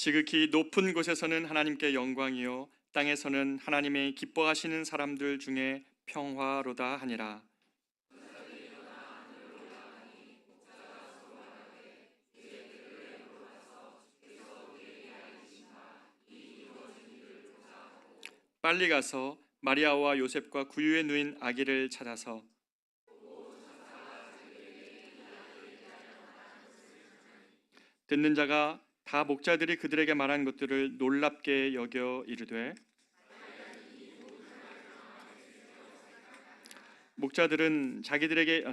지극히 높은 곳에서는 하나님께 영광이요 땅에서는 하나님의 기뻐하시는 사람들 중에 평화로다 하니라. 빨리 가서 마리아와 요셉과 구유에 누인 아기를 찾아서 듣는 자가 다 목자들이 그들에게 말한 것들을 놀랍게 여겨 이르되, 목자들은 자기들에게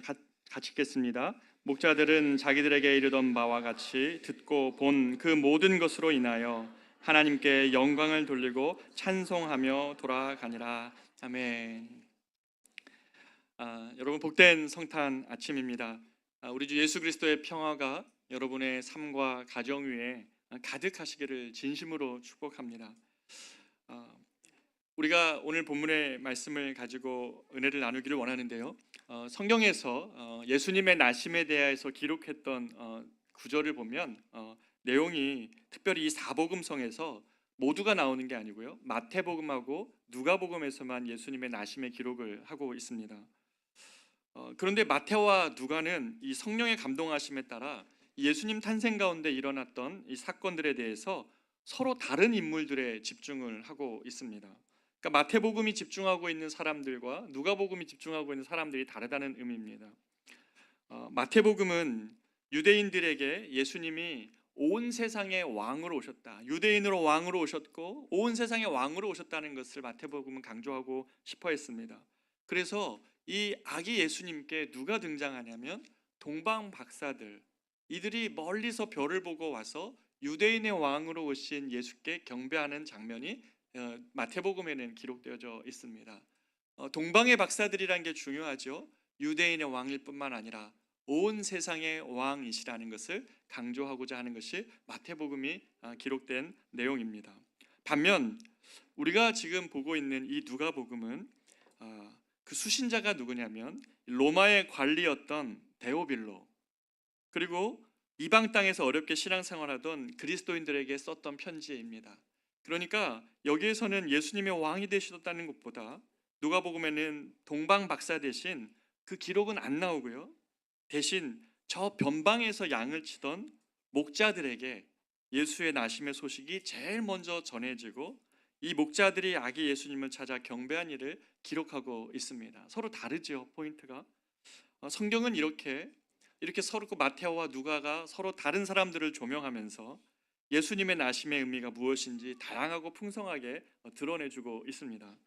같이 읽겠습니다. 목자들은 자기들에게 이르던 바와 같이 듣고 본 그 모든 것으로 인하여 하나님께 영광을 돌리고 찬송하며 돌아가니라. 아멘. 여러분, 복된 성탄 아침입니다. 우리 주 예수 그리스도의 평화가 여러분의 삶과 가정 위에 가득하시기를 진심으로 축복합니다. 우리가 오늘 본문의 말씀을 가지고 은혜를 나누기를 원하는데요. 성경에서 예수님의 나심에 대해서 기록했던 구절을 보면 내용이 특별히 이 사복음성에서 모두가 나오는 게 아니고요, 마태복음하고 누가복음에서만 예수님의 나심의 기록을 하고 있습니다. 그런데 마태와 누가는 이 성령의 감동하심에 따라 예수님 탄생 가운데 일어났던 이 사건들에 대해서 서로 다른 인물들에 집중을 하고 있습니다. 그러니까 마태복음이 집중하고 있는 사람들과 누가복음이 집중하고 있는 사람들이 다르다는 의미입니다. 마태복음은 유대인들에게 예수님이 온 세상의 왕으로 오셨다, 유대인으로 왕으로 오셨고 온 세상의 왕으로 오셨다는 것을 마태복음은 강조하고 싶어 했습니다. 그래서 이 아기 예수님께 누가 등장하냐면 동방 박사들, 이들이 멀리서 별을 보고 와서 유대인의 왕으로 오신 예수께 경배하는 장면이 마태복음에는 기록되어져 있습니다. 동방의 박사들이란 게 중요하죠. 유대인의 왕일 뿐만 아니라 온 세상의 왕이시라는 것을 강조하고자 하는 것이 마태복음이 기록된 내용입니다. 반면 우리가 지금 보고 있는 이 누가복음은 그 수신자가 누구냐면 로마의 관리였던 데오빌로, 그리고 이방 땅에서 어렵게 신앙생활하던 그리스도인들에게 썼던 편지입니다. 그러니까 여기에서는 예수님의 왕이 되셨다는 것보다 누가복음에는 동방 박사 대신 그 기록은 안 나오고요, 대신 저 변방에서 양을 치던 목자들에게 예수의 나심의 소식이 제일 먼저 전해지고 이 목자들이 아기 예수님을 찾아 경배한 일을 기록하고 있습니다. 서로 다르죠, 포인트가. 성경은 이렇게 서로 마테오와 누가가 서로 다른 사람들을 조명하면서 예수님의 나심의 의미가 무엇인지 다양하고 풍성하게 드러내주고 있습니다.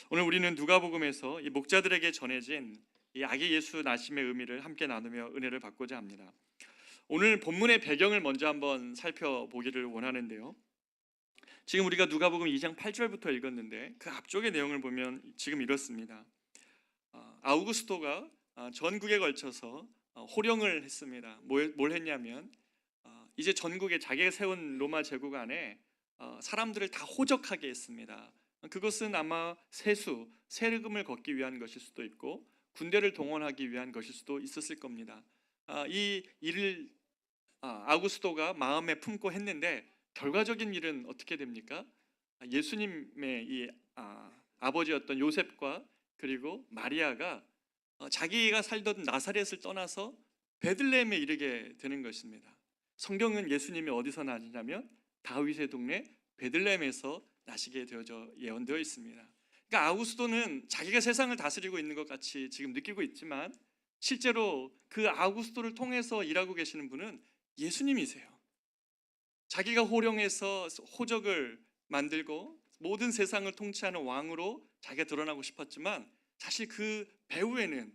오늘 우리는 누가복음에서 이 목자들에게 전해진 이 아기 예수 나심의 의미를 함께 나누며 은혜를 받고자 합니다. 오늘 본문의 배경을 먼저 한번 살펴보기를 원하는데요. 지금 우리가 누가복음 2장 8절부터 읽었는데 그 앞쪽의 내용을 보면 지금 이렇습니다. 아우구스토가 전국에 걸쳐서 호령을 했습니다. 뭘 했냐면 이제 전국에 자기가 세운 로마 제국 안에 사람들을 다 호적하게 했습니다. 그것은 아마 세금을 걷기 위한 것일 수도 있고 군대를 동원하기 위한 것일 수도 있었을 겁니다. 이 일을 아우구스토가 마음에 품고 했는데 결과적인 일은 어떻게 됩니까? 예수님의 이 아버지였던 요셉과 그리고 마리아가 자기가 살던 나사렛을 떠나서 베들레헴에 이르게 되는 것입니다. 성경은 예수님이 어디서 나시냐면 다윗의 동네 베들레헴에서 나시게 되어져 예언되어 있습니다. 그러니까 아우구스토는 자기가 세상을 다스리고 있는 것 같이 지금 느끼고 있지만 실제로 그 아우구스토를 통해서 일하고 계시는 분은 예수님이세요. 자기가 호령해서 호적을 만들고 모든 세상을 통치하는 왕으로 자기가 드러나고 싶었지만 사실 그 배후에는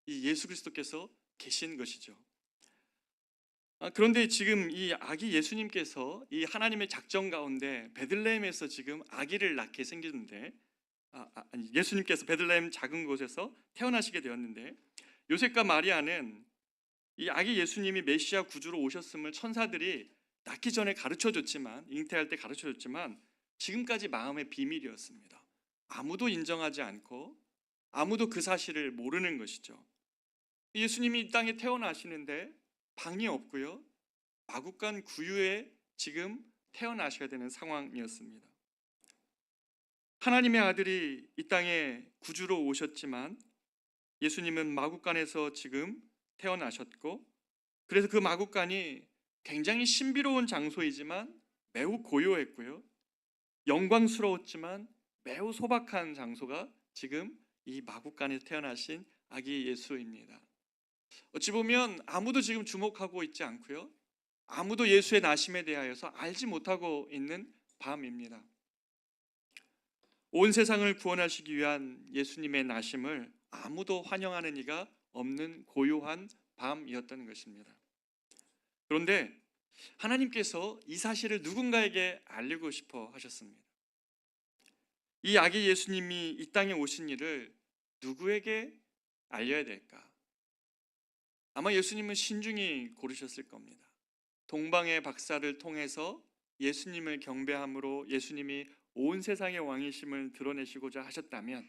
이 예수 그리스도께서 계신 것이죠. 그런데 지금 이 아기 예수님께서 이 하나님의 작정 가운데 베들레헴에서 지금 아기를 낳게 생겼는데 예수님께서 베들레헴 작은 곳에서 태어나시게 되었는데 요셉과 마리아는 이 아기 예수님이 메시아 구주로 오셨음을 천사들이 낳기 전에 가르쳐줬지만, 잉태할 때 가르쳐줬지만 지금까지 마음의 비밀이었습니다. 아무도 인정하지 않고 아무도 그 사실을 모르는 것이죠. 예수님이 이 땅에 태어나시는데 방이 없고요, 마구간 구유에 지금 태어나셔야 되는 상황이었습니다. 하나님의 아들이 이 땅에 구주로 오셨지만 예수님은 마구간에서 지금 태어나셨고, 그래서 그 마구간이 굉장히 신비로운 장소이지만 매우 고요했고요, 영광스러웠지만 매우 소박한 장소가 지금 이 마구간에서 태어나신 아기 예수입니다. 어찌 보면 아무도 지금 주목하고 있지 않고요, 아무도 예수의 나심에 대하여서 알지 못하고 있는 밤입니다. 온 세상을 구원하시기 위한 예수님의 나심을 아무도 환영하는 이가 없는 고요한 밤이었다는 것입니다. 그런데 하나님께서 이 사실을 누군가에게 알리고 싶어 하셨습니다. 이 아기 예수님이 이 땅에 오신 일을 누구에게 알려야 될까? 아마 예수님은 신중히 고르셨을 겁니다. 동방의 박사를 통해서 예수님을 경배함으로 예수님이 온 세상의 왕이심을 드러내시고자 하셨다면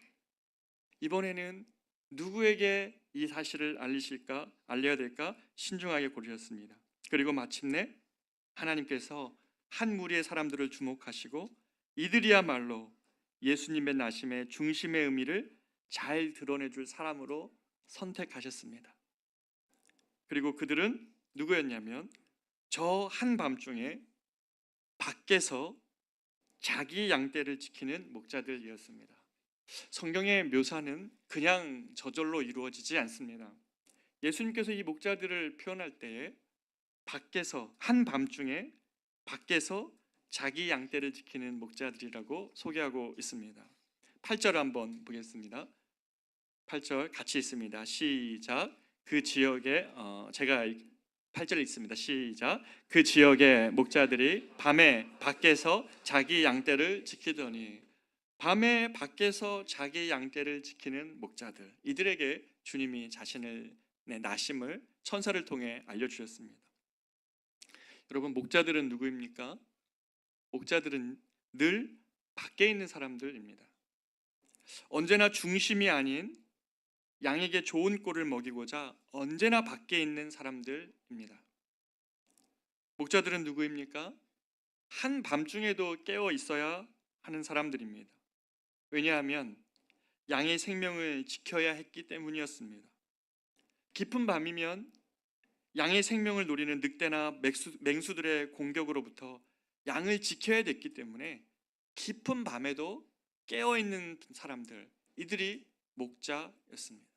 이번에는 누구에게 이 사실을 알려야 될까 신중하게 고르셨습니다. 그리고 마침내 하나님께서 한 무리의 사람들을 주목하시고 이들이야말로 예수님의 나심의 중심의 의미를 잘 드러내줄 사람으로 선택하셨습니다. 그리고 그들은 누구였냐면 저 한밤중에 밖에서 자기 양떼를 지키는 목자들이었습니다. 성경의 묘사는 그냥 저절로 이루어지지 않습니다. 예수님께서 이 목자들을 표현할 때에 밖에서, 한밤중에 밖에서 자기 양떼를 지키는 목자들이라고 소개하고 있습니다. 8절 한번 보겠습니다. 8절 같이 있습니다. 시작. 그 지역에 제가 8절 있습니다. 시작. 그 지역의 목자들이 밤에 밖에서 자기 양떼를 지키더니, 밤에 밖에서 자기 양떼를 지키는 목자들, 이들에게 주님이 자신의 나심을 천사를 통해 알려주셨습니다. 여러분, 목자들은 누구입니까? 목자들은 늘 밖에 있는 사람들입니다. 언제나 중심이 아닌 양에게 좋은 꼴을 먹이고자 언제나 밖에 있는 사람들입니다. 목자들은 누구입니까? 한밤중에도 깨어 있어야 하는 사람들입니다. 왜냐하면 양의 생명을 지켜야 했기 때문이었습니다. 깊은 밤이면 양의 생명을 노리는 늑대나 맹수들의 공격으로부터 양을 지켜야 됐기 때문에 깊은 밤에도 깨어있는 사람들, 이들이 목자였습니다.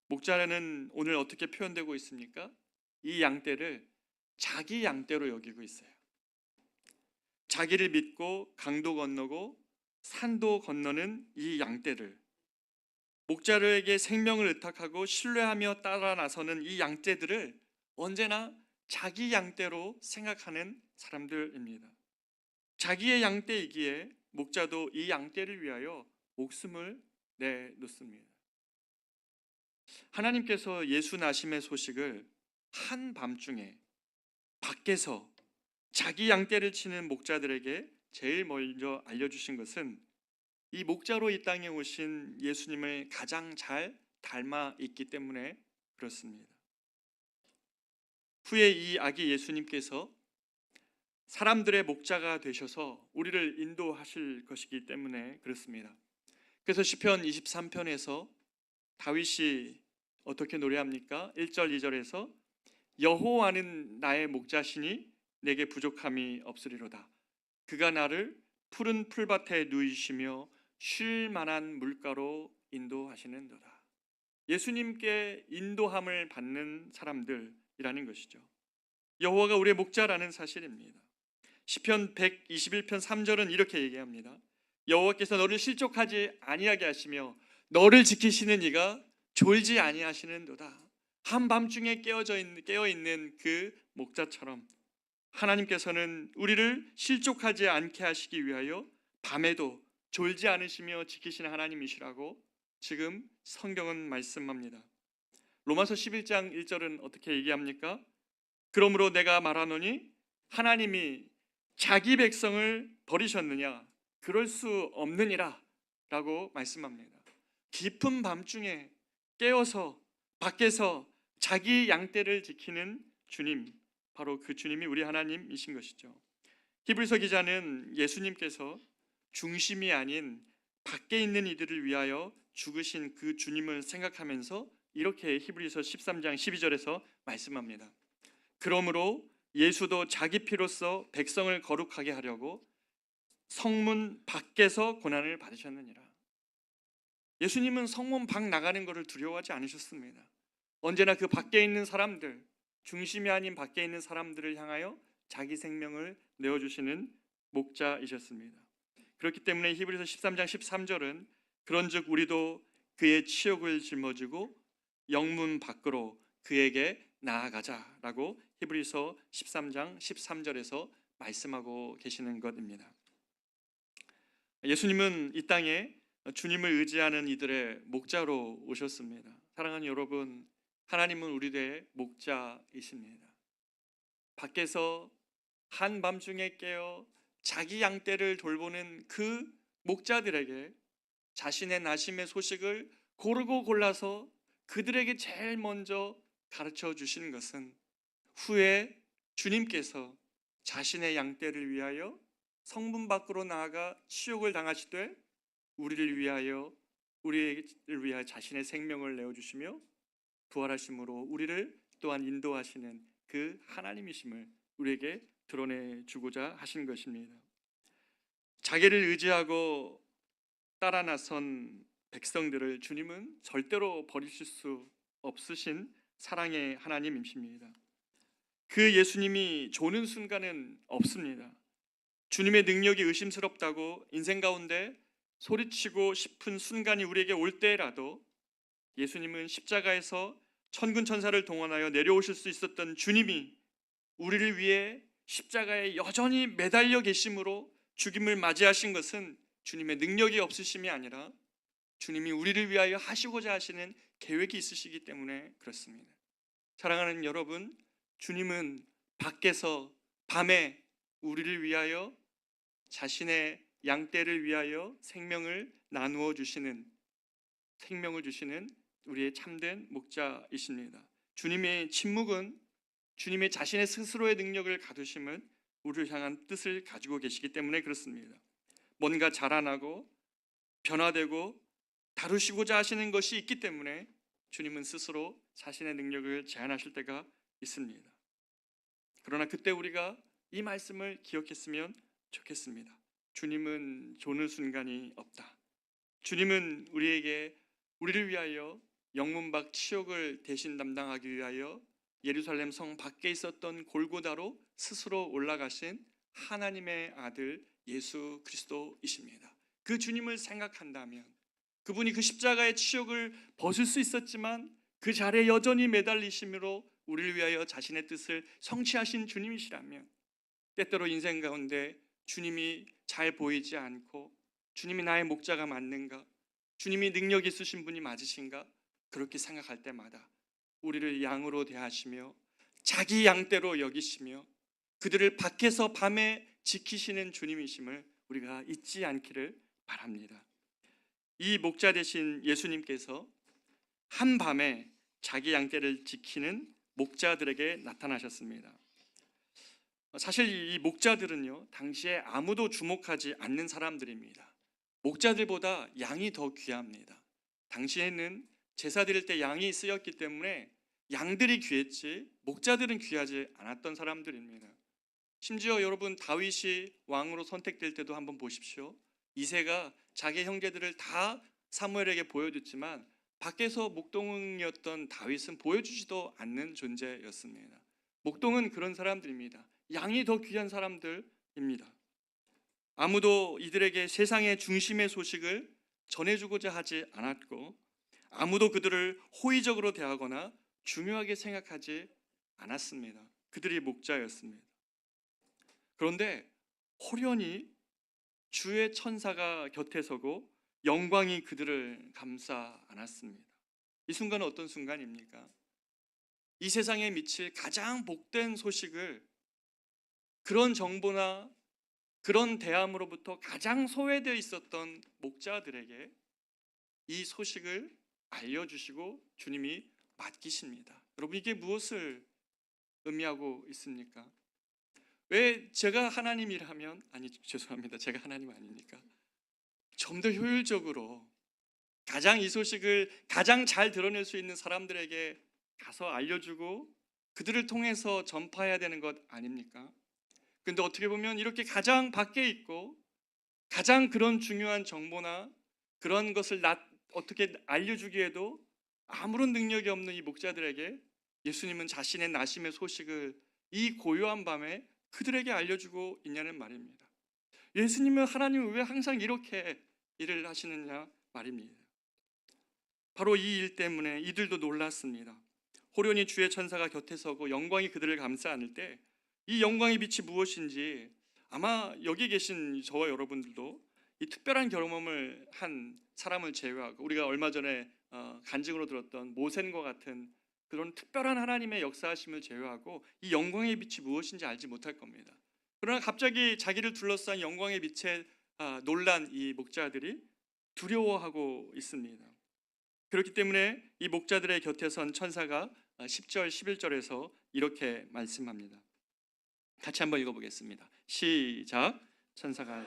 목자는 오늘 어떻게 표현되고 있습니까? 이 양떼를 자기 양떼로 여기고 있어요. 자기를 믿고 강도 건너고 산도 건너는 이 양떼를, 목자에게 생명을 의탁하고 신뢰하며 따라 나서는 이 양떼들을 언제나 자기 양떼로 생각하는 사람들입니다. 자기의 양떼이기에 목자도 이 양떼를 위하여 목숨을 내놓습니다. 하나님께서 예수 나심의 소식을 한밤중에 밖에서 자기 양떼를 치는 목자들에게 제일 먼저 알려주신 것은 이 목자로 이 땅에 오신 예수님을 가장 잘 닮아 있기 때문에 그렇습니다. 후에 이 아기 예수님께서 사람들의 목자가 되셔서 우리를 인도하실 것이기 때문에 그렇습니다. 그래서 시편 23편에서 다윗이 어떻게 노래합니까? 1절 2절에서 여호와는 나의 목자시니 내게 부족함이 없으리로다. 그가 나를 푸른 풀밭에 누이시며 쉴 만한 물가로 인도하시는도다. 예수님께 인도함을 받는 사람들이라는 것이죠. 여호와가 우리의 목자라는 사실입니다. 시편 121편 3절은 이렇게 얘기합니다. 여호와께서 너를 실족하지 아니하게 하시며 너를 지키시는 이가 졸지 아니하시는도다. 한밤중에 깨어 있는 그 목자처럼 하나님께서는 우리를 실족하지 않게 하시기 위하여 밤에도 졸지 않으시며 지키시는 하나님이시라고 지금 성경은 말씀합니다. 로마서 11장 1절은 어떻게 얘기합니까? 그러므로 내가 말하노니 하나님이 자기 백성을 버리셨느냐? 그럴 수 없느니라 라고 말씀합니다. 깊은 밤중에 깨어서 밖에서 자기 양떼를 지키는 주님, 바로 그 주님이 우리 하나님이신 것이죠. 히브리서 기자는 예수님께서 중심이 아닌 밖에 있는 이들을 위하여 죽으신 그 주님을 생각하면서 이렇게 히브리서 13장 12절에서 말씀합니다. 그러므로 예수도 자기 피로써 백성을 거룩하게 하려고 성문 밖에서 고난을 받으셨느니라. 예수님은 성문 밖 나가는 것을 두려워하지 않으셨습니다. 언제나 그 밖에 있는 사람들, 중심이 아닌 밖에 있는 사람들을 향하여 자기 생명을 내어주시는 목자이셨습니다. 그렇기 때문에 히브리서 13장 13절은 그런즉 우리도 그의 치욕을 짊어지고 영문 밖으로 그에게 나아가자라고 히브리서 13장 13절에서 말씀하고 계시는 것입니다. 예수님은 이 땅에 주님을 의지하는 이들의 목자로 오셨습니다. 사랑하는 여러분, 하나님은 우리의 목자이십니다. 밖에서 한밤중에 깨어 자기 양떼를 돌보는 그 목자들에게 자신의 나심의 소식을 고르고 골라서 그들에게 제일 먼저 가르쳐 주시는 것은 후에 주님께서 자신의 양떼를 위하여 성문 밖으로 나아가 치욕을 당하시되 우리를 위하여 자신의 생명을 내어주시며 부활하심으로 우리를 또한 인도하시는 그 하나님이심을 우리에게 드러내주고자 하신 것입니다. 자기를 의지하고 따라 나선 백성들을 주님은 절대로 버리실 수 없으신 사랑의 하나님이십니다. 그 예수님이 조는 순간은 없습니다. 주님의 능력이 의심스럽다고 인생 가운데 소리치고 싶은 순간이 우리에게 올 때라도 예수님은 십자가에서 천군 천사를 동원하여 내려오실 수 있었던 주님이 우리를 위해 십자가에 여전히 매달려 계심으로 죽임을 맞이하신 것은 주님의 능력이 없으심이 아니라 주님이 우리를 위하여 하시고자 하시는 계획이 있으시기 때문에 그렇습니다. 사랑하는 여러분, 주님은 밖에서 밤에 우리를 위하여 자신의 양떼를 위하여 생명을 주시는 우리의 참된 목자이십니다. 주님의 침묵은 주님의 자신의 스스로의 능력을 가두심은 우리를 향한 뜻을 가지고 계시기 때문에 그렇습니다. 뭔가 자라나고 변화되고 다루시고자 하시는 것이 있기 때문에 주님은 스스로 자신의 능력을 제한하실 때가 있습니다. 그러나 그때 우리가 이 말씀을 기억했으면 좋겠습니다. 주님은 조는 순간이 없다. 주님은 우리를 위하여 영문 밖 치욕을 대신 담당하기 위하여 예루살렘 성 밖에 있었던 골고다로 스스로 올라가신 하나님의 아들 예수 그리스도이십니다. 그 주님을 생각한다면 그분이 그 십자가의 치욕을 벗을 수 있었지만 그 자리에 여전히 매달리심으로 우리를 위하여 자신의 뜻을 성취하신 주님이시라면 때때로 인생 가운데 주님이 잘 보이지 않고 주님이 나의 목자가 맞는가? 주님이 능력 있으신 분이 맞으신가? 그렇게 생각할 때마다 우리를 양으로 대하시며 자기 양떼로 여기시며 그들을 밖에서 밤에 지키시는 주님이심을 우리가 잊지 않기를 바랍니다. 이 목자 되신 예수님께서 한밤에 자기 양떼를 지키는 목자들에게 나타나셨습니다. 사실 이 목자들은요, 당시에 아무도 주목하지 않는 사람들입니다. 목자들보다 양이 더 귀합니다. 당시에는 제사 드릴 때 양이 쓰였기 때문에 양들이 귀했지 목자들은 귀하지 않았던 사람들입니다. 심지어 여러분, 다윗이 왕으로 선택될 때도 한번 보십시오. 이새가 자기 형제들을 다 사무엘에게 보여줬지만 밖에서 목동이었던 다윗은 보여주지도 않는 존재였습니다. 목동은 그런 사람들입니다. 양이 더 귀한 사람들입니다. 아무도 이들에게 세상의 중심의 소식을 전해주고자 하지 않았고 아무도 그들을 호의적으로 대하거나 중요하게 생각하지 않았습니다. 그들이 목자였습니다. 그런데 호련히 주의 천사가 곁에 서고 영광이 그들을 감싸 안았습니다. 이 순간은 어떤 순간입니까? 이 세상에 미칠 가장 복된 소식을 그런 정보나 그런 대함으로부터 가장 소외되어 있었던 목자들에게 이 소식을 알려주시고 주님이 맡기십니다. 여러분, 이게 무엇을 의미하고 있습니까? 왜 제가 하나님이라면, 아니 죄송합니다, 제가 하나님 아닙니까? 좀 더 효율적으로 가장 이 소식을 가장 잘 드러낼 수 있는 사람들에게 가서 알려주고 그들을 통해서 전파해야 되는 것 아닙니까? 근데 어떻게 보면 이렇게 가장 밖에 있고 가장 그런 중요한 정보나 그런 것을 어떻게 알려주기에도 아무런 능력이 없는 이 목자들에게 예수님은 자신의 나심의 소식을 이 고요한 밤에 그들에게 알려주고 있냐는 말입니다. 예수님은, 하나님은 왜 항상 이렇게 일을 하시느냐 말입니다. 바로 이 일 때문에 이들도 놀랐습니다. 호련히 주의 천사가 곁에 서고 영광이 그들을 감싸 안을 때 이 영광의 빛이 무엇인지 아마 여기 계신 저와 여러분들도 이 특별한 경험을 한 사람을 제외하고, 우리가 얼마 전에 간증으로 들었던 모센과 같은 그런 특별한 하나님의 역사하심을 제외하고 이 영광의 빛이 무엇인지 알지 못할 겁니다. 그러나 갑자기 자기를 둘러싼 영광의 빛에 놀란 이 목자들이 두려워하고 있습니다. 그렇기 때문에 이 목자들의 곁에 선 천사가 10절 11절에서 이렇게 말씀합니다. 같이 한번 읽어보겠습니다. 시작. 천사가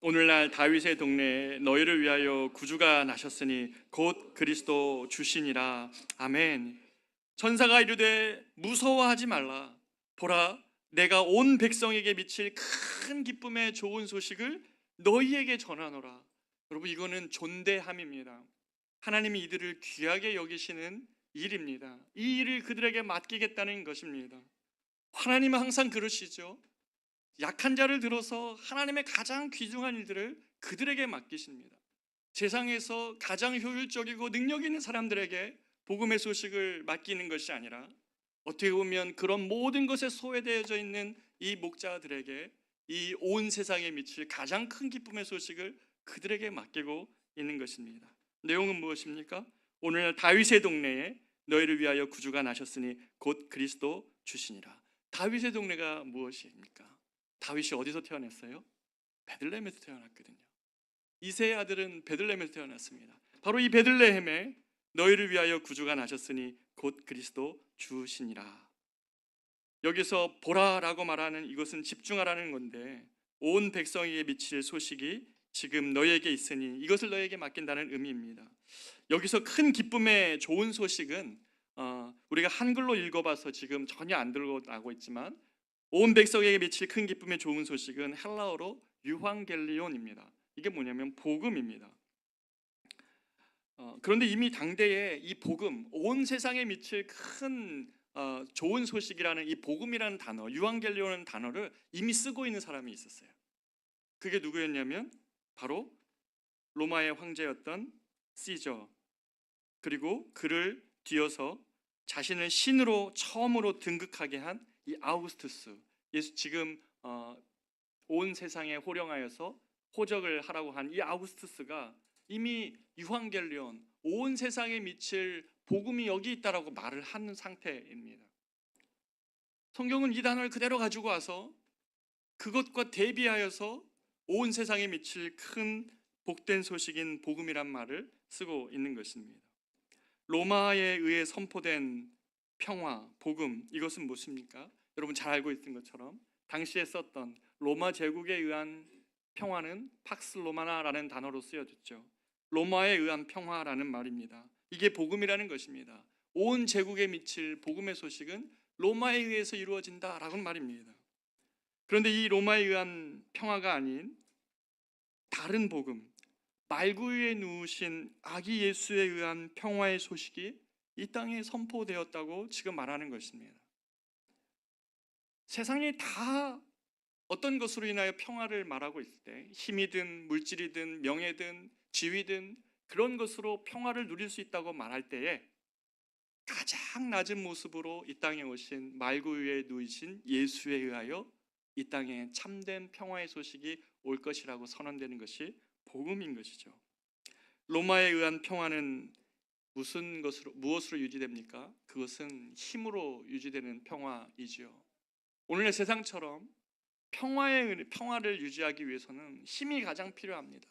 오늘날 다윗의 동네에 너희를 위하여 구주가 나셨으니 곧 그리스도 주시니라. 아멘. 천사가 이르되 무서워하지 말라. 보라, 내가 온 백성에게 미칠 큰 기쁨의 좋은 소식을 너희에게 전하노라. 여러분, 이거는 존대함입니다. 하나님이 이들을 귀하게 여기시는 일입니다. 이 일을 그들에게 맡기겠다는 것입니다. 하나님은 항상 그러시죠. 약한 자를 들어서 하나님의 가장 귀중한 일들을 그들에게 맡기십니다. 세상에서 가장 효율적이고 능력 있는 사람들에게 복음의 소식을 맡기는 것이 아니라 어떻게 보면 그런 모든 것에 소외되어져 있는 이 목자들에게 이 온 세상에 미칠 가장 큰 기쁨의 소식을 그들에게 맡기고 있는 것입니다. 내용은 무엇입니까? 오늘 다윗의 동네에 너희를 위하여 구주가 나셨으니 곧 그리스도 주시니라. 다윗의 동네가 무엇입니까? 다윗이 어디서 태어났어요? 베들레헴에서 태어났거든요. 이새의 아들은 베들레헴에서 태어났습니다. 바로 이 베들레헴에 너희를 위하여 구주가 나셨으니 곧 그리스도 주시니라. 여기서 보라라고 말하는 이것은 집중하라는 건데, 온 백성에게 미칠 소식이 지금 너희에게 있으니 이것을 너희에게 맡긴다는 의미입니다. 여기서 큰 기쁨의 좋은 소식은 우리가 한글로 읽어봐서 지금 전혀 안 들고 나고 있지만, 온 백성에게 미칠 큰 기쁨의 좋은 소식은 헬라어로 유황겔리온입니다. 이게 뭐냐면 복음입니다. 그런데 이미 당대에 이 복음, 온 세상에 미칠 큰 좋은 소식이라는 이 복음이라는 단어, 유황겔리온이라는 단어를 이미 쓰고 있는 사람이 있었어요. 그게 누구였냐면 바로 로마의 황제였던 시저, 그리고 그를 뒤어서 자신을 신으로 처음으로 등극하게 한 이 아우구스투스, 지금 온 세상에 호령하여서 호적을 하라고 한 이 아우구스투스가 이미 유황겔리온, 온 세상에 미칠 복음이 여기 있다라고 말을 하는 상태입니다. 성경은 이 단어를 그대로 가지고 와서 그것과 대비하여서 온 세상에 미칠 큰 복된 소식인 복음이란 말을 쓰고 있는 것입니다. 로마에 의해 선포된 평화, 복음, 이것은 무엇입니까? 여러분 잘 알고 있는 것처럼 당시에 썼던 로마 제국에 의한 평화는 팍스 로마나라는 단어로 쓰여졌죠. 로마에 의한 평화라는 말입니다. 이게 복음이라는 것입니다. 온 제국에 미칠 복음의 소식은 로마에 의해서 이루어진다라는 말입니다. 그런데 이 로마에 의한 평화가 아닌 다른 복음, 말구 위에 누우신 아기 예수에 의한 평화의 소식이 이 땅에 선포되었다고 지금 말하는 것입니다. 세상이 다 어떤 것으로 인하여 평화를 말하고 있을 때, 힘이든 물질이든 명예든 지위든 그런 것으로 평화를 누릴 수 있다고 말할 때에 가장 낮은 모습으로 이 땅에 오신 말구 위에 누이신 예수에 의하여 이 땅에 참된 평화의 소식이 올 것이라고 선언되는 것이 복음인 것이죠. 로마에 의한 평화는 무엇으로 유지됩니까? 그것은 힘으로 유지되는 평화이지요. 오늘의 세상처럼 평화를 유지하기 위해서는 힘이 가장 필요합니다.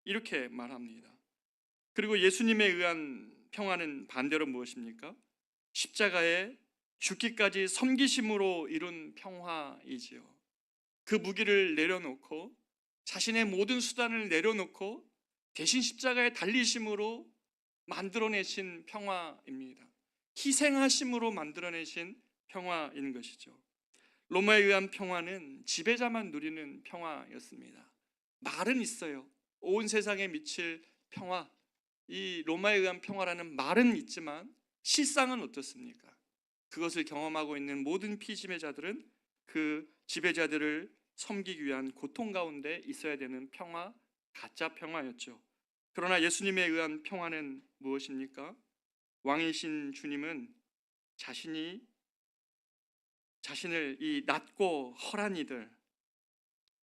이렇게 말합니다. 그리고 예수님에 의한 평화는 반대로 무엇입니까? 십자가에 죽기까지 섬기심으로 이룬 평화이지요. 그 무기를 내려놓고 자신의 모든 수단을 내려놓고 대신 십자가에 달리심으로 만들어내신 평화입니다. 희생하심으로 만들어내신 평화인 것이죠. 로마에 의한 평화는 지배자만 누리는 평화였습니다. 말은 있어요. 온 세상에 미칠 평화, 이 로마에 의한 평화라는 말은 있지만 실상은 어떻습니까? 그것을 경험하고 있는 모든 피지배자들은 그 지배자들을 섬기기 위한 고통 가운데 있어야 되는 평화, 가짜 평화였죠. 그러나 예수님에 의한 평화는 무엇입니까? 왕이신 주님은 자신을 이 낮고 헐한 이들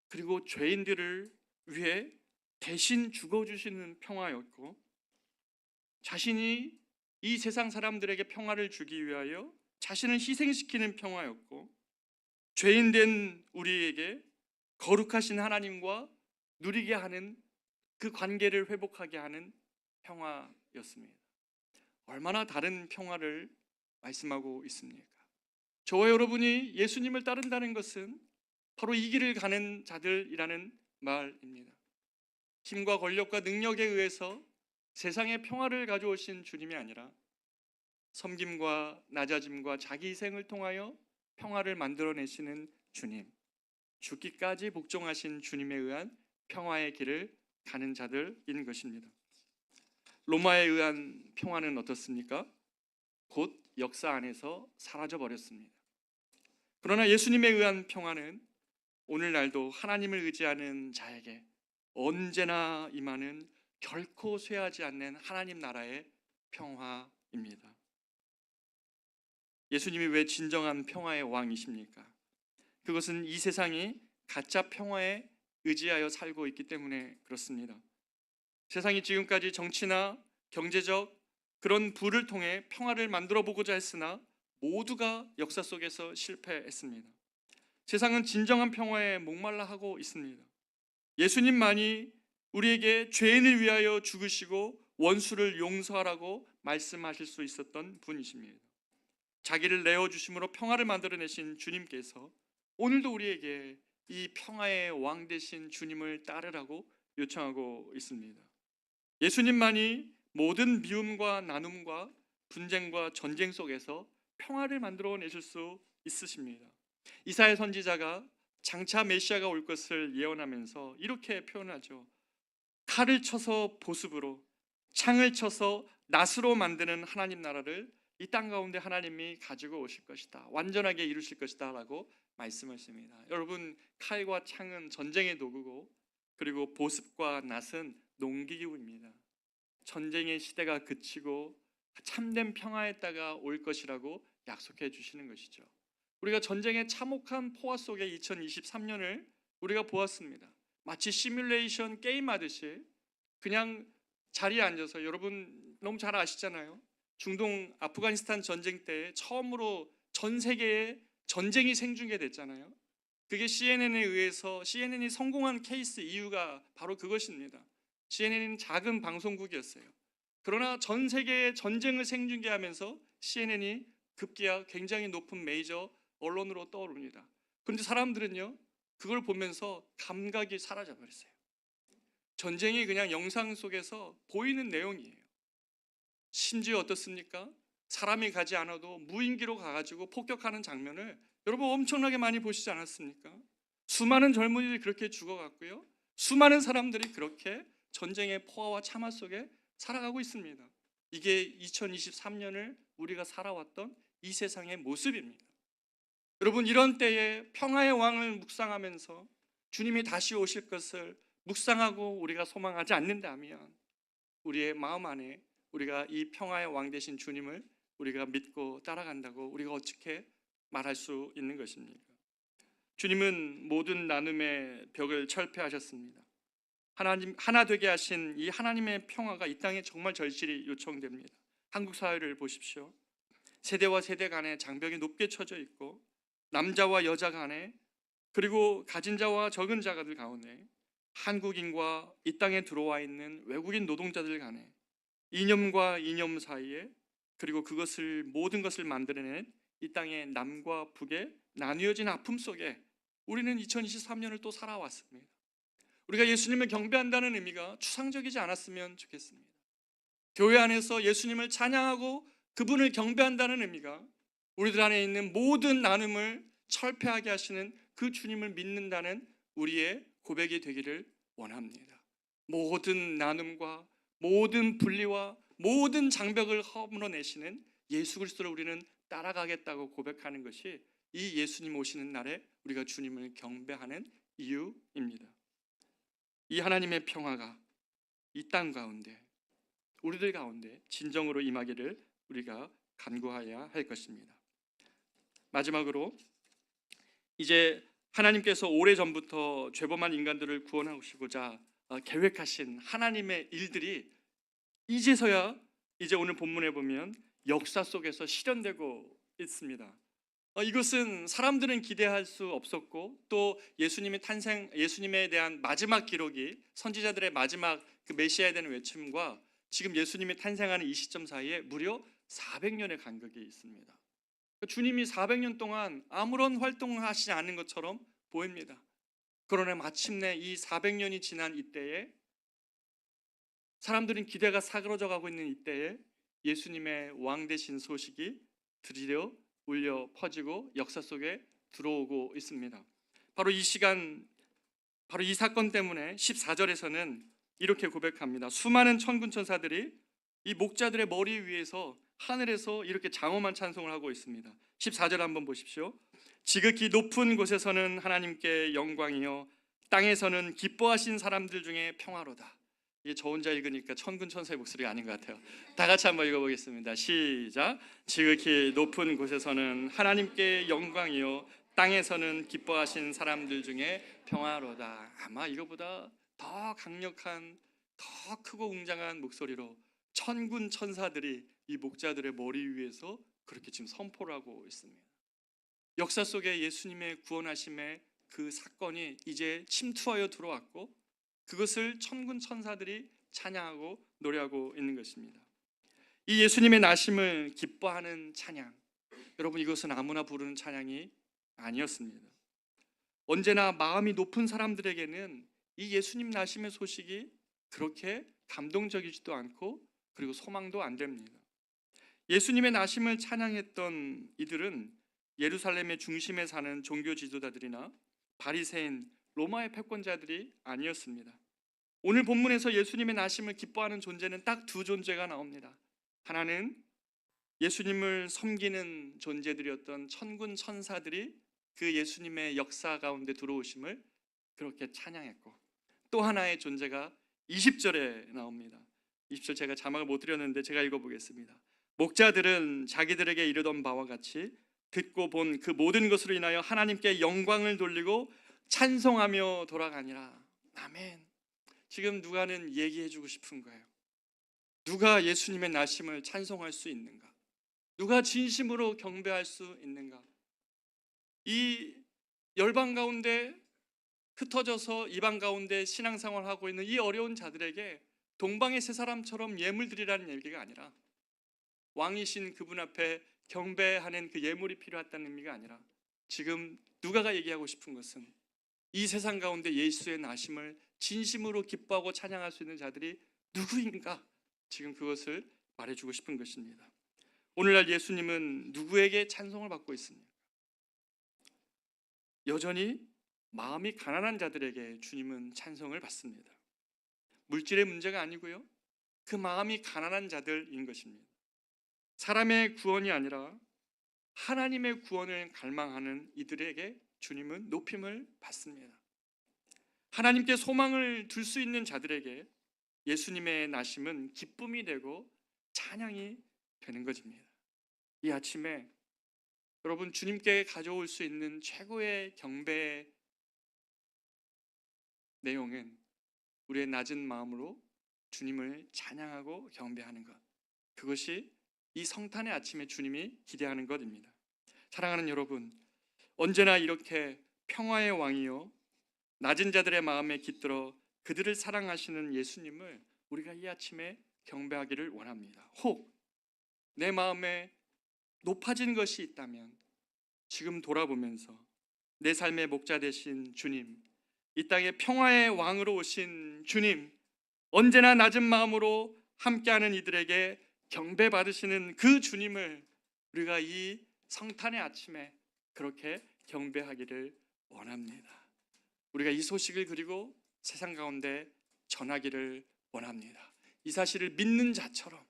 그리고 죄인들을 위해 대신 죽어주시는 평화였고, 자신이 이 세상 사람들에게 평화를 주기 위하여 자신을 희생시키는 평화였고, 죄인된 우리에게 거룩하신 하나님과 누리게 하는 그 관계를 회복하게 하는 평화였습니다. 얼마나 다른 평화를 말씀하고 있습니까? 저와 여러분이 예수님을 따른다는 것은 바로 이 길을 가는 자들이라는 말입니다. 힘과 권력과 능력에 의해서 세상에 평화를 가져오신 주님이 아니라 섬김과 낮아짐과 자기 희생을 통하여 평화를 만들어내시는 주님, 죽기까지 복종하신 주님에 의한 평화의 길을 가는 자들인 것입니다. 로마에 의한 평화는 어떻습니까? 곧 역사 안에서 사라져 버렸습니다. 그러나 예수님에 의한 평화는 오늘날도 하나님을 의지하는 자에게 언제나 임하는 결코 쇠하지 않는 하나님 나라의 평화입니다. 예수님이 왜 진정한 평화의 왕이십니까? 그것은 이 세상이 가짜 평화에 의지하여 살고 있기 때문에 그렇습니다. 세상이 지금까지 정치나 경제적 그런 부를 통해 평화를 만들어 보고자 했으나 모두가 역사 속에서 실패했습니다. 세상은 진정한 평화에 목말라 하고 있습니다. 예수님만이 우리에게 죄인을 위하여 죽으시고 원수를 용서하라고 말씀하실 수 있었던 분이십니다. 자기를 내어주심으로 평화를 만들어내신 주님께서 오늘도 우리에게 이 평화의 왕 되신 주님을 따르라고 요청하고 있습니다. 예수님만이 모든 미움과 나눔과 분쟁과 전쟁 속에서 평화를 만들어내실 수 있으십니다. 이사야 선지자가 장차 메시아가 올 것을 예언하면서 이렇게 표현하죠. 칼을 쳐서 보습으로, 창을 쳐서 낫으로 만드는 하나님 나라를 이 땅 가운데 하나님이 가지고 오실 것이다, 완전하게 이루실 것이다 라고 말씀하십니다. 여러분, 칼과 창은 전쟁의 도구고, 그리고 보습과 낫은 농기구입니다. 전쟁의 시대가 그치고 참된 평화의 때가 올 것이라고 약속해 주시는 것이죠. 우리가 전쟁의 참혹한 포화 속에 2023년을 우리가 보았습니다. 마치 시뮬레이션 게임 하듯이 그냥 자리에 앉아서, 여러분 너무 잘 아시잖아요. 중동 아프가니스탄 전쟁 때 처음으로 전 세계에 전쟁이 생중계됐잖아요. 그게 CNN이 성공한 케이스 이유가 바로 그것입니다. CNN은 작은 방송국이었어요. 그러나 전 세계의 전쟁을 생중계하면서 CNN이 급기야 굉장히 높은 메이저 언론으로 떠오릅니다. 그런데 사람들은요, 그걸 보면서 감각이 사라져 버렸어요. 전쟁이 그냥 영상 속에서 보이는 내용이에요. 심지어 어떻습니까? 사람이 가지 않아도 무인기로 가가지고 폭격하는 장면을 여러분 엄청나게 많이 보시지 않았습니까? 수많은 젊은이들이 그렇게 죽어갔고요, 수많은 사람들이 그렇게 전쟁의 포화와 참화 속에 살아가고 있습니다. 이게 2023년을 우리가 살아왔던 이 세상의 모습입니다. 여러분, 이런 때에 평화의 왕을 묵상하면서 주님이 다시 오실 것을 묵상하고 우리가 소망하지 않는다면 우리의 마음 안에 우리가 이 평화의 왕 되신 주님을 우리가 믿고 따라간다고 우리가 어떻게 말할 수 있는 것입니까? 주님은 모든 나눔의 벽을 철폐하셨습니다. 하나님 하나 되게 하신 이 하나님의 평화가 이 땅에 정말 절실히 요청됩니다. 한국 사회를 보십시오. 세대와 세대 간에 장벽이 높게 쳐져 있고, 남자와 여자 간에, 그리고 가진 자와 적은 자들 가운데 한국인과 이 땅에 들어와 있는 외국인 노동자들 간에 이념과 이념 사이에, 그리고 그것을 모든 것을 만들어낸 이 땅의 남과 북의 나뉘어진 아픔 속에 우리는 2023년을 또 살아왔습니다. 우리가 예수님을 경배한다는 의미가 추상적이지 않았으면 좋겠습니다. 교회 안에서 예수님을 찬양하고 그분을 경배한다는 의미가 우리들 안에 있는 모든 나눔을 철폐하게 하시는 그 주님을 믿는다는 우리의 고백이 되기를 원합니다. 모든 나눔과 모든 분리와 모든 장벽을 허물어내시는 예수 그리스도를 우리는 따라가겠다고 고백하는 것이 이 예수님 오시는 날에 우리가 주님을 경배하는 이유입니다. 이 하나님의 평화가 이 땅 가운데, 우리들 가운데 진정으로 임하기를 우리가 간구해야 할 것입니다. 마지막으로, 이제 하나님께서 오래전부터 죄범한 인간들을 구원하시고자 계획하신 하나님의 일들이 이제서야, 이제 오늘 본문에 보면 역사 속에서 실현되고 있습니다. 이것은 사람들은 기대할 수 없었고, 또 예수님의 탄생, 예수님에 대한 마지막 기록이 선지자들의 마지막 그 메시아에 대한 외침과 지금 예수님이 탄생하는 이 시점 사이에 무려 400년의 간격이 있습니다. 주님이 400년 동안 아무런 활동을 하시지 않은 것처럼 보입니다. 그러나 마침내 이 400년이 지난 이때에, 사람들은 기대가 사그러져 가고 있는 이때에 예수님의 왕 되신 소식이 드디어 울려 퍼지고 역사 속에 들어오고 있습니다. 바로 이 시간, 바로 이 사건 때문에 14절에서는 이렇게 고백합니다. 수많은 천군 천사들이 이 목자들의 머리 위에서 하늘에서 이렇게 장엄한 찬송을 하고 있습니다. 14절 한번 보십시오. 지극히 높은 곳에서는 하나님께 영광이요, 땅에서는 기뻐하신 사람들 중에 평화로다. 이게 저 혼자 읽으니까 천군 천사의 목소리가 아닌 것 같아요. 다 같이 한번 읽어보겠습니다. 시작. 지극히 높은 곳에서는 하나님께 영광이요, 땅에서는 기뻐하신 사람들 중에 평화로다. 아마 이거보다 더 강력한, 더 크고 웅장한 목소리로 천군 천사들이 이 목자들의 머리 위에서 그렇게 지금 선포를 하고 있습니다. 역사 속에 예수님의 구원하심의 그 사건이 이제 침투하여 들어왔고, 그것을 천군 천사들이 찬양하고 노래하고 있는 것입니다. 이 예수님의 나심을 기뻐하는 찬양, 여러분, 이것은 아무나 부르는 찬양이 아니었습니다. 언제나 마음이 높은 사람들에게는 이 예수님 나심의 소식이 그렇게 감동적이지도 않고, 그리고 소망도 안 됩니다. 예수님의 나심을 찬양했던 이들은 예루살렘의 중심에 사는 종교 지도자들이나 바리새인, 로마의 패권자들이 아니었습니다. 오늘 본문에서 예수님의 나심을 기뻐하는 존재는 딱 두 존재가 나옵니다. 하나는 예수님을 섬기는 존재들이었던 천군 천사들이 그 예수님의 역사 가운데 들어오심을 그렇게 찬양했고, 또 하나의 존재가 20절에 나옵니다. 20절 제가 자막을 못 드렸는데 제가 읽어보겠습니다. 목자들은 자기들에게 이르던 바와 같이 듣고 본 그 모든 것으로 인하여 하나님께 영광을 돌리고 찬송하며 돌아가니라. 아멘. 지금 누가는 얘기해주고 싶은 거예요. 누가 예수님의 나심을 찬송할 수 있는가? 누가 진심으로 경배할 수 있는가? 이 열방 가운데 흩어져서 이방 가운데 신앙생활을 하고 있는 이 어려운 자들에게 동방의 세 사람처럼 예물 드리라는 얘기가 아니라, 왕이신 그분 앞에 경배하는 그 예물이 필요하다는 의미가 아니라, 지금 누가가 얘기하고 싶은 것은 이 세상 가운데 예수의 나심을 진심으로 기뻐하고 찬양할 수 있는 자들이 누구인가? 지금 그것을 말해주고 싶은 것입니다. 오늘날 예수님은 누구에게 찬송을 받고 있습니까? 여전히 마음이 가난한 자들에게 주님은 찬송을 받습니다. 물질의 문제가 아니고요, 그 마음이 가난한 자들인 것입니다. 사람의 구원이 아니라 하나님의 구원을 갈망하는 이들에게 주님은 높임을 받습니다. 하나님께 소망을 둘 수 있는 자들에게 예수님의 나심은 기쁨이 되고 찬양이 되는 것입니다. 이 아침에 여러분, 주님께 가져올 수 있는 최고의 경배의 내용은 우리의 낮은 마음으로 주님을 찬양하고 경배하는 것, 그것이 이 성탄의 아침에 주님이 기대하는 것입니다. 사랑하는 여러분, 언제나 이렇게 평화의 왕이요, 낮은 자들의 마음에 깃들어 그들을 사랑하시는 예수님을 우리가 이 아침에 경배하기를 원합니다. 혹 내 마음에 높아진 것이 있다면 지금 돌아보면서 내 삶의 목자 되신 주님, 이 땅에 평화의 왕으로 오신 주님, 언제나 낮은 마음으로 함께하는 이들에게 경배 받으시는 그 주님을 우리가 이 성탄의 아침에 그렇게 경배하기를 원합니다. 우리가 이 소식을 그리고 세상 가운데 전하기를 원합니다. 이 사실을 믿는 자처럼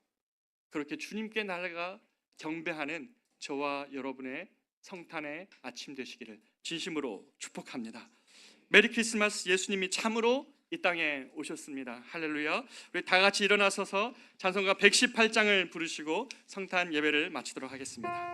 그렇게 주님께 나아가 경배하는 저와 여러분의 성탄의 아침 되시기를 진심으로 축복합니다. 메리 크리스마스. 예수님이 참으로 이 땅에 오셨습니다. 할렐루야. 우리 다 같이 일어나서서 찬송가 118장을 부르시고 성탄 예배를 마치도록 하겠습니다.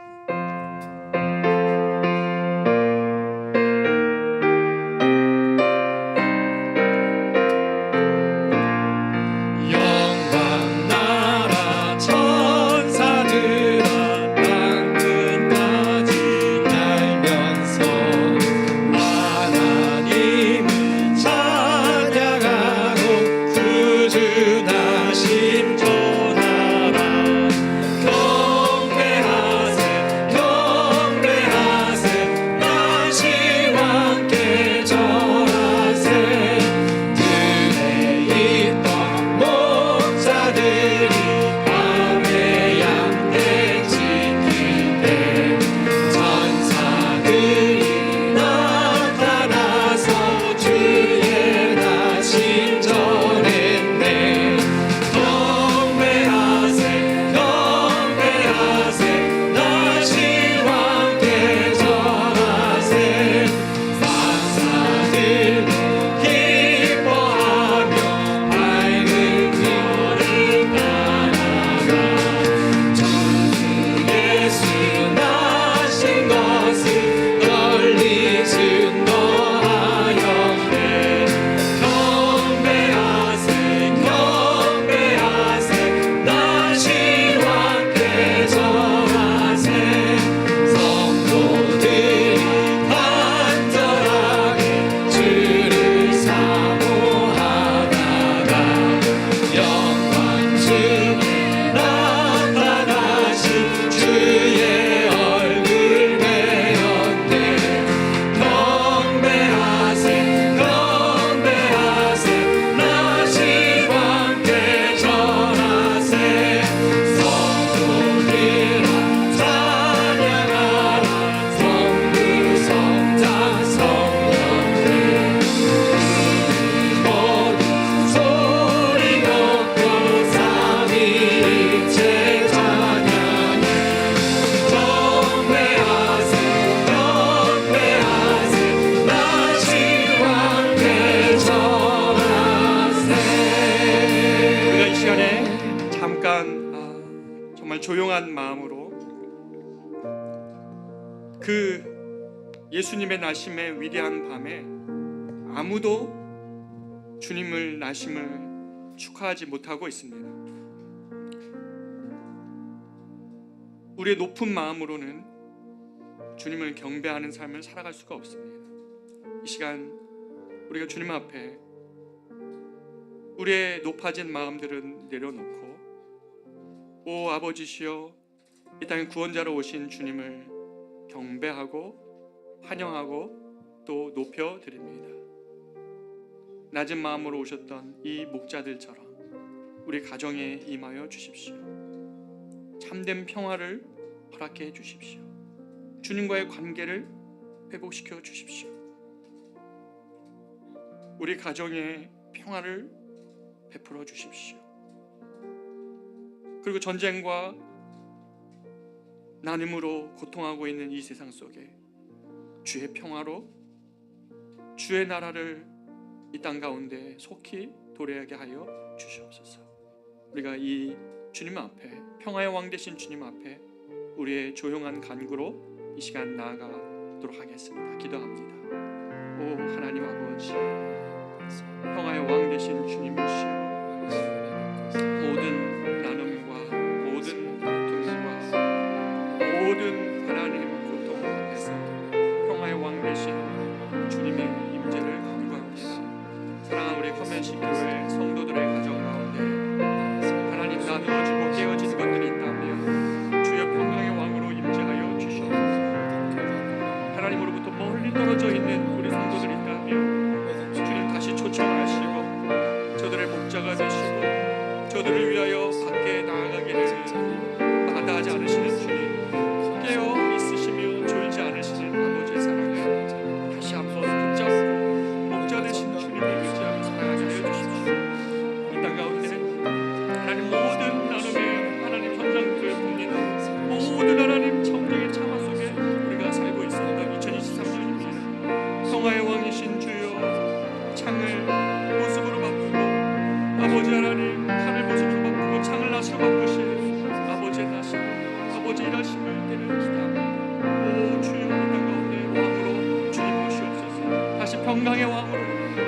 조용한 마음으로 그 예수님의 나심의 위대한 밤에 아무도 주님을 나심을 축하하지 못하고 있습니다. 우리의 높은 마음으로는 주님을 경배하는 삶을 살아갈 수가 없습니다. 이 시간 우리가 주님 앞에 우리의 높아진 마음들은 내려놓고 오 아버지시여, 이 땅에 구원자로 오신 주님을 경배하고 환영하고 또 높여드립니다. 낮은 마음으로 오셨던 이 목자들처럼 우리 가정에 임하여 주십시오. 참된 평화를 허락해 주십시오. 주님과의 관계를 회복시켜 주십시오. 우리 가정에 평화를 베풀어 주십시오. 그리고 전쟁과 나눔으로 고통하고 있는 이 세상 속에 주의 평화로 주의 나라를 이 땅 가운데 속히 도래하게 하여 주시옵소서. 우리가 이 주님 앞에, 평화의 왕 되신 주님 앞에 우리의 조용한 간구로 이 시간 나아가도록 하겠습니다. 기도합니다. 오 하나님 아버지, 평화의 왕 되신 주님이시여, 모든 나눔과 모든 다툼과 모든 하나님 고통 앞에서 평화의 왕 되신 주님의 임재를 간구합니다. 사랑하는 우리 커맨 아버지 일하심을 때를 기대합니다. 오 주여, 이 땅 가운데 왕으로 주님 모시옵소서. 다시 평강의 왕으로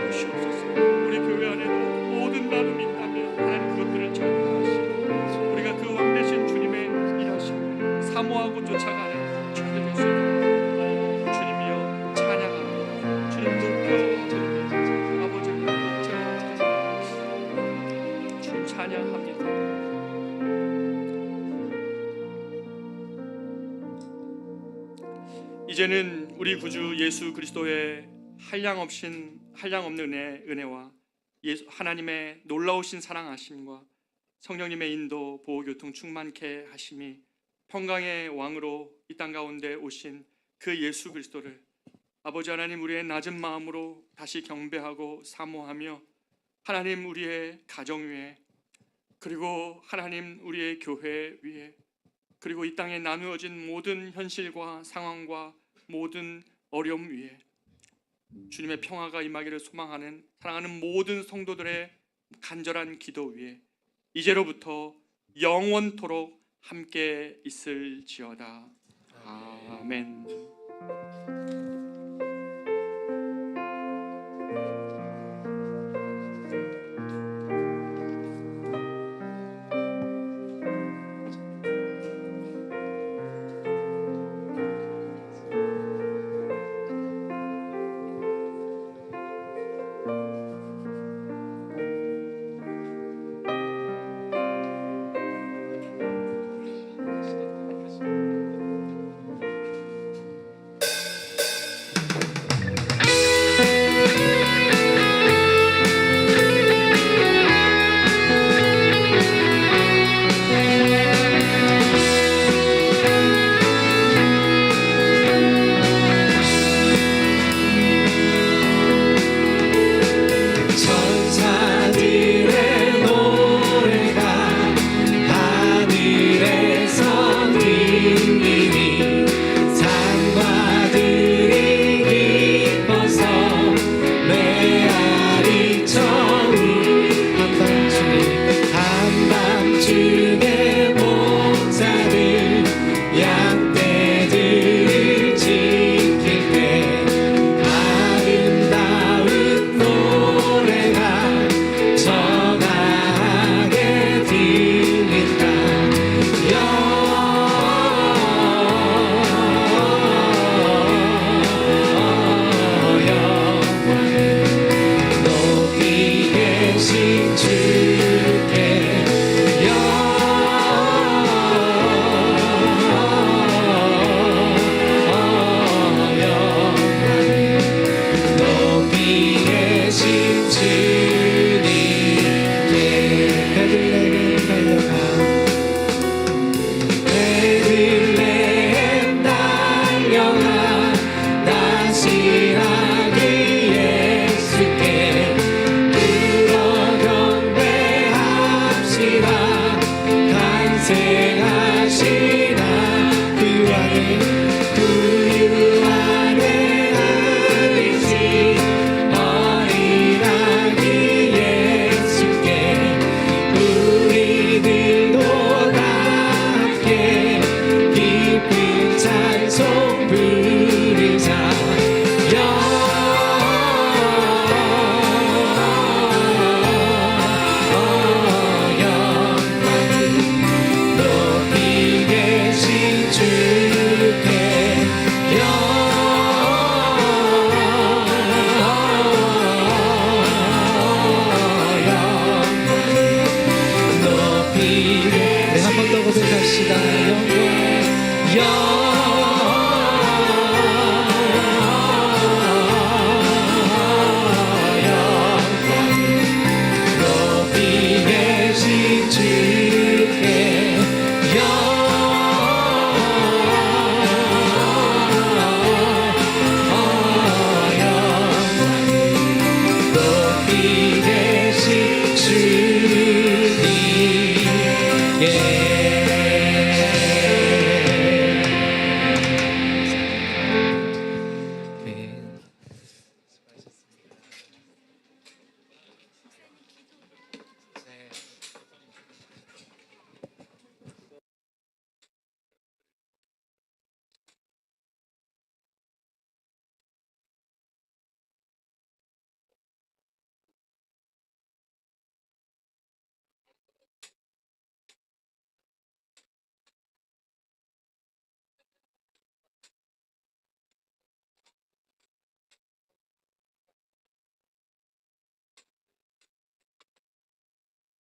모시옵소서. 우리 교회 안에도 모든 나눔이 있다면 하나님 그것들을 전파하시고 우리가 그 왕 대신 주님의 일하심을 사모하고 쫓아가는 주님의 될 수 있도록 주님이여 찬양합니다. 주님 높여드립니다. 아버지를 높여드립니다. 주님 찬양합니다. 이제는 우리 구주 예수 그리스도의 한량없는 은혜와 하나님의 놀라우신 사랑하심과 성령님의 인도 보호교통 충만케 하심이 평강의 왕으로 이 땅 가운데 오신 그 예수 그리스도를 아버지 하나님 우리의 낮은 마음으로 다시 경배하고 사모하며 하나님 우리의 가정 위에 그리고 하나님 우리의 교회 위에 그리고 이 땅에 나누어진 모든 현실과 상황과 모든 어려움 위에 주님의 평화가 임하기를 소망하는 사랑하는 모든 성도들의 간절한 기도 위에 이제로부터 영원토록 함께 있을지어다. 아멘. 네, 한 번 더 고백합시다. 영원